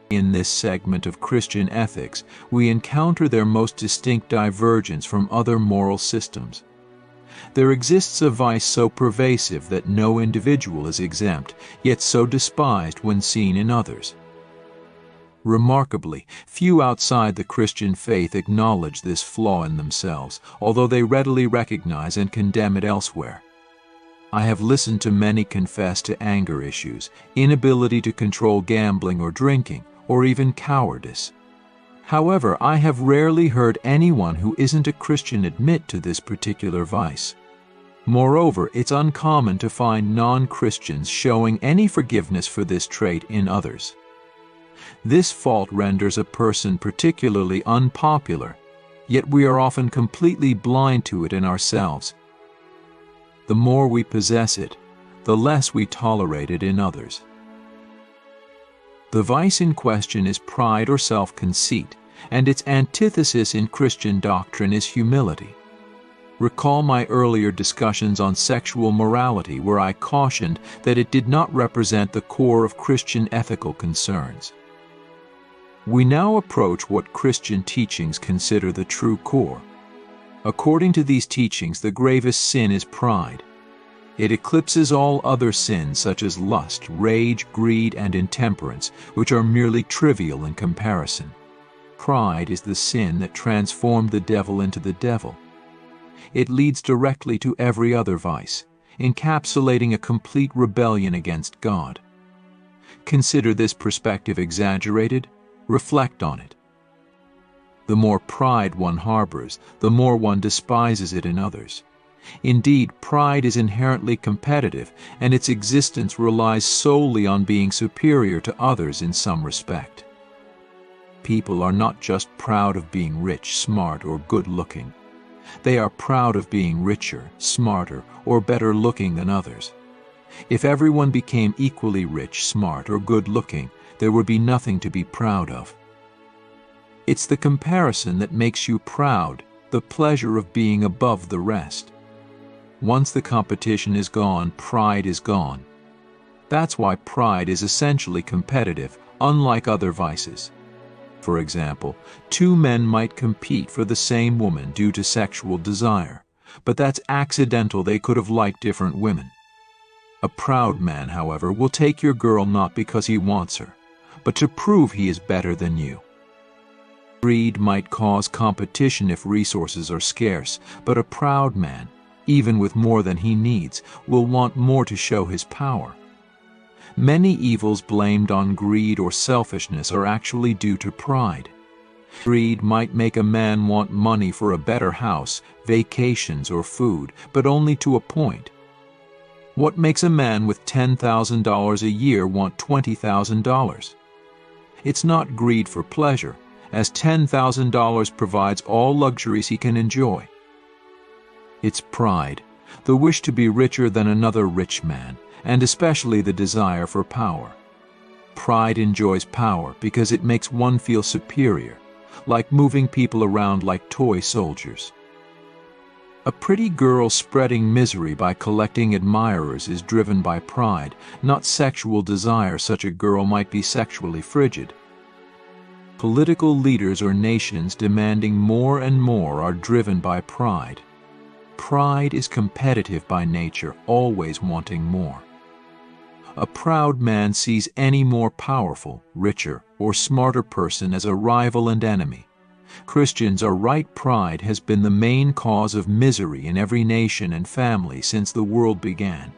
In this segment of Christian ethics, we encounter their most distinct divergence from other moral systems. There exists a vice so pervasive that no individual is exempt, yet so despised when seen in others. Remarkably, few outside the Christian faith acknowledge this flaw in themselves, although they readily recognize and condemn it elsewhere. I have listened to many confess to anger issues, inability to control gambling or drinking, or even cowardice. However, I have rarely heard anyone who isn't a Christian admit to this particular vice. Moreover, it's uncommon to find non-Christians showing any forgiveness for this trait in others. This fault renders a person particularly unpopular, yet we are often completely blind to it in ourselves. The more we possess it, the less we tolerate it in others. The vice in question is pride or self-conceit, and its antithesis in Christian doctrine is humility. Recall my earlier discussions on sexual morality, where I cautioned that it did not represent the core of Christian ethical concerns. We now approach what Christian teachings consider the true core. According to these teachings, the gravest sin is pride. It eclipses all other sins such as lust, rage, greed, and intemperance, which are merely trivial in comparison. Pride is the sin that transformed the devil into the devil. It leads directly to every other vice, encapsulating a complete rebellion against God. Consider this perspective exaggerated? Reflect on it. The more pride one harbors, the more one despises it in others. Indeed, pride is inherently competitive, and its existence relies solely on being superior to others in some respect. People are not just proud of being rich, smart, or good-looking. They are proud of being richer, smarter, or better-looking than others. If everyone became equally rich, smart, or good-looking, there would be nothing to be proud of. It's the comparison that makes you proud, the pleasure of being above the rest. Once the competition is gone, pride is gone. That's why pride is essentially competitive, unlike other vices. For example, two men might compete for the same woman due to sexual desire, but that's accidental. They could have liked different women. A proud man, however, will take your girl not because he wants her, but to prove he is better than you. Greed might cause competition if resources are scarce, but a proud man, even with more than he needs, will want more to show his power. Many evils blamed on greed or selfishness are actually due to pride. Greed might make a man want money for a better house, vacations, or food, but only to a point. What makes a man with $10,000 a year want $20,000? It's not greed for pleasure, as $10,000 provides all luxuries he can enjoy. It's pride, the wish to be richer than another rich man, and especially the desire for power. Pride enjoys power because it makes one feel superior, like moving people around like toy soldiers. A pretty girl spreading misery by collecting admirers is driven by pride, not sexual desire. Such a girl might be sexually frigid. Political leaders or nations demanding more and more are driven by pride. Pride is competitive by nature, always wanting more. A proud man sees any more powerful, richer, or smarter person as a rival and enemy. Christians are right. Pride has been the main cause of misery in every nation and family since the world began.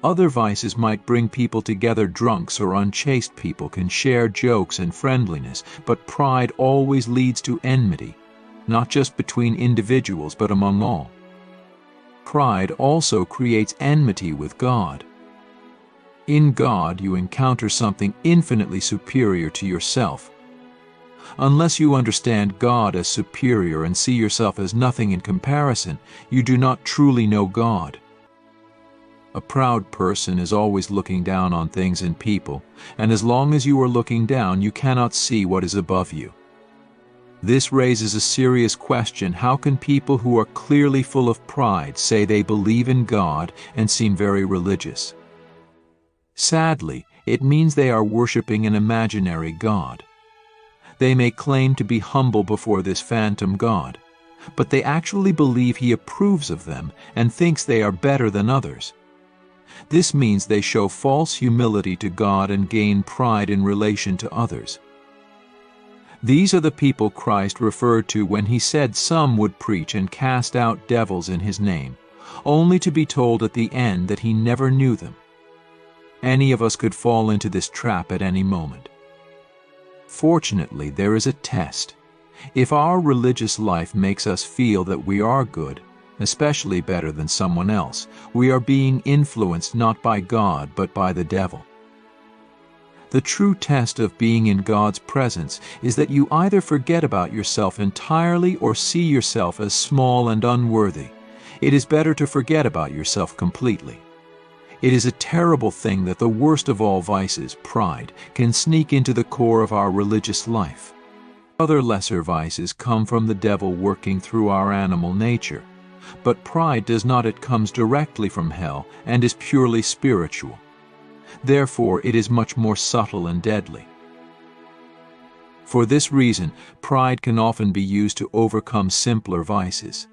Other vices might bring people together. Drunks or unchaste people can share jokes and friendliness, but pride always leads to enmity, not just between individuals but among all. Pride also creates enmity with God. In God, you encounter something infinitely superior to yourself. Unless you understand God as superior and see yourself as nothing in comparison, you do not truly know God. A proud person is always looking down on things and people, and as long as you are looking down, you cannot see what is above you. This raises a serious question. How can people who are clearly full of pride say they believe in God and seem very religious? Sadly, It means they are worshiping an imaginary god. They may claim to be humble before this phantom god, but they actually believe he approves of them and thinks they are better than others. This means they show false humility to God and gain pride in relation to others. These are the people Christ referred to when he said some would preach and cast out devils in his name, only to be told at the end that he never knew them. Any of us could fall into this trap at any moment. Fortunately, there is a test. If our religious life makes us feel that we are good, especially better than someone else, we are being influenced not by God but by the devil. The true test of being in God's presence is that you either forget about yourself entirely or see yourself as small and unworthy. It is better to forget about yourself completely. It is a terrible thing that the worst of all vices, pride, can sneak into the core of our religious life. Other lesser vices come from the devil working through our animal nature, but pride does not. It comes directly from hell and is purely spiritual. Therefore, it is much more subtle and deadly. For this reason, pride can often be used to overcome simpler vices.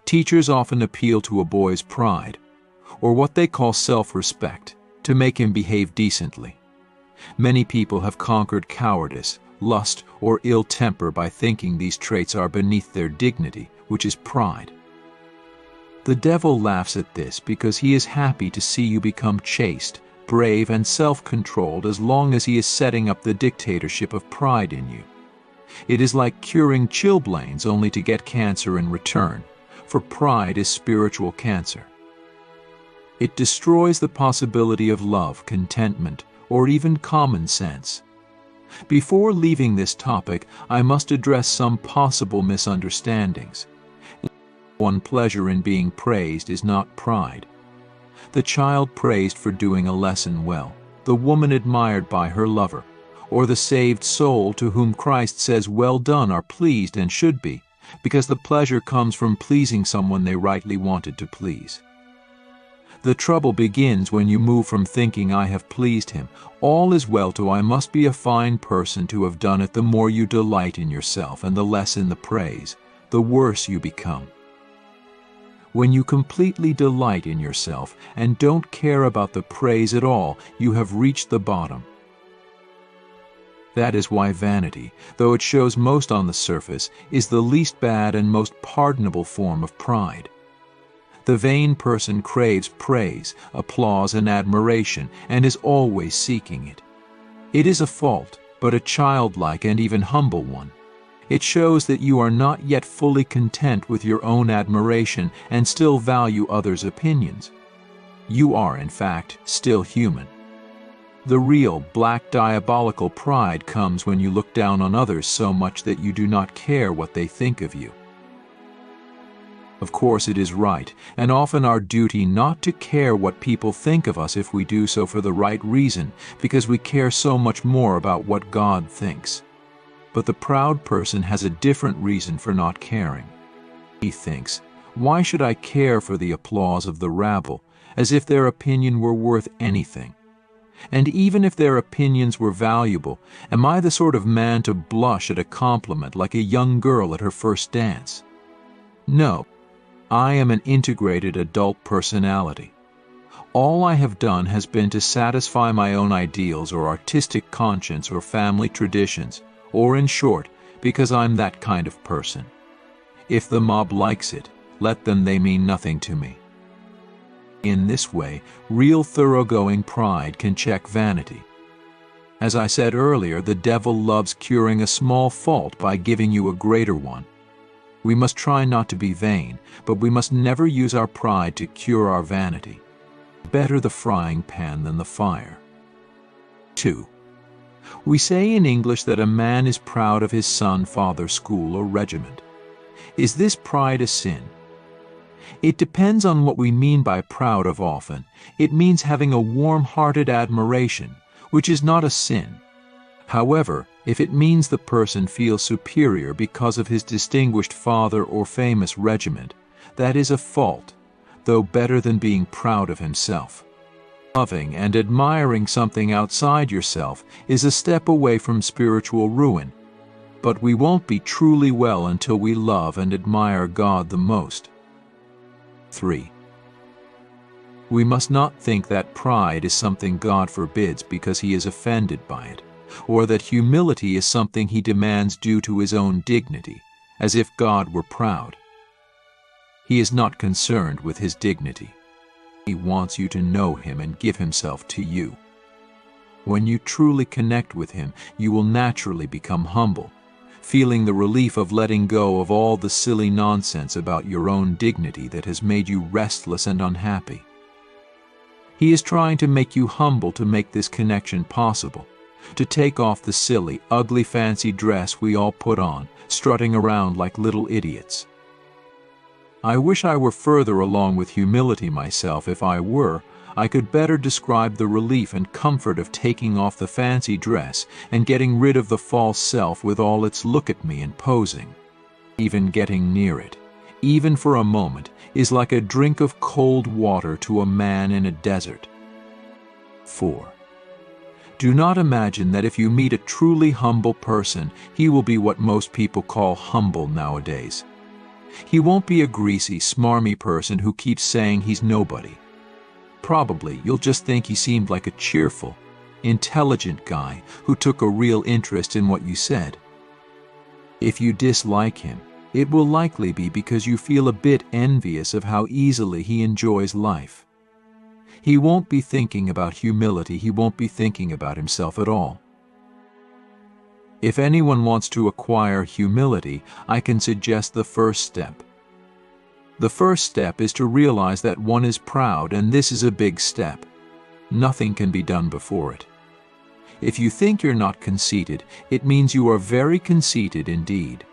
Teachers often appeal to a boy's pride, or what they call self-respect, to make him behave decently. Many people have conquered cowardice, lust, or ill temper by thinking these traits are beneath their dignity, which is pride. The devil laughs at this because he is happy to see you become chaste, brave, and self-controlled as long as he is setting up the dictatorship of pride in you. It is like curing chilblains only to get cancer in return, for pride is spiritual cancer. It destroys the possibility of love, contentment, or even common sense. Before leaving this topic, I must address some possible misunderstandings. One pleasure in being praised is not pride. The child praised for doing a lesson well, the woman admired by her lover, or the saved soul to whom Christ says, "Well done," are pleased and should be, because the pleasure comes from pleasing someone they rightly wanted to please. The trouble begins when you move from thinking, "I have pleased him, all is well," to "I must be a fine person to have done it." The more you delight in yourself and the less in the praise, the worse you become. When you completely delight in yourself and don't care about the praise at all, you have reached the bottom. That is why vanity, though it shows most on the surface, is the least bad and most pardonable form of pride. The vain person craves praise, applause, and admiration, and is always seeking it. It is a fault, but a childlike and even humble one. It shows that you are not yet fully content with your own admiration and still value others' opinions. You are, in fact, still human. The real, black, diabolical pride comes when you look down on others so much that you do not care what they think of you. Of course, it is right, and often our duty, not to care what people think of us if we do so for the right reason, because we care so much more about what God thinks. But the proud person has a different reason for not caring. He thinks, "Why should I care for the applause of the rabble?" as if their opinion were worth anything. And even if their opinions were valuable, am I the sort of man to blush at a compliment like a young girl at her first dance? No, I am an integrated adult personality. All I have done has been to satisfy my own ideals or artistic conscience or family traditions, or in short, because I'm that kind of person. If the mob likes it, let them, they mean nothing to me. In this way, real thoroughgoing pride can check vanity. As I said earlier, the devil loves curing a small fault by giving you a greater one. We must try not to be vain, but we must never use our pride to cure our vanity. Better the frying pan than the fire. 2. We say in English that a man is proud of his son, father, school, or regiment. Is this pride a sin? It depends on what we mean by proud of. Often, it means having a warm-hearted admiration, which is not a sin. However, if it means the person feels superior because of his distinguished father or famous regiment, that is a fault, though better than being proud of himself. Loving and admiring something outside yourself is a step away from spiritual ruin, but we won't be truly well until we love and admire God the most. 3. We must not think that pride is something God forbids because He is offended by it, or that humility is something He demands due to His own dignity, as if God were proud. He is not concerned with His dignity. He wants you to know Him and give Himself to you. When you truly connect with Him, you will naturally become humble, feeling the relief of letting go of all the silly nonsense about your own dignity that has made you restless and unhappy. He is trying to make you humble to make this connection possible, to take off the silly, ugly, fancy dress we all put on, strutting around like little idiots. I wish I were further along with humility myself. If I were, I could better describe the relief and comfort of taking off the fancy dress and getting rid of the false self with all its look at me and posing. Even getting near it, even for a moment, is like a drink of cold water to a man in a desert. 4. Do not imagine that if you meet a truly humble person, he will be what most people call humble nowadays. He won't be a greasy, smarmy person who keeps saying he's nobody. Probably you'll just think he seemed like a cheerful, intelligent guy who took a real interest in what you said. If you dislike him, it will likely be because you feel a bit envious of how easily he enjoys life. He won't be thinking about humility. He won't be thinking about himself at all. If anyone wants to acquire humility, I can suggest the first step. The first step is to realize that one is proud, and this is a big step. Nothing can be done before it. If you think you're not conceited, it means you are very conceited indeed.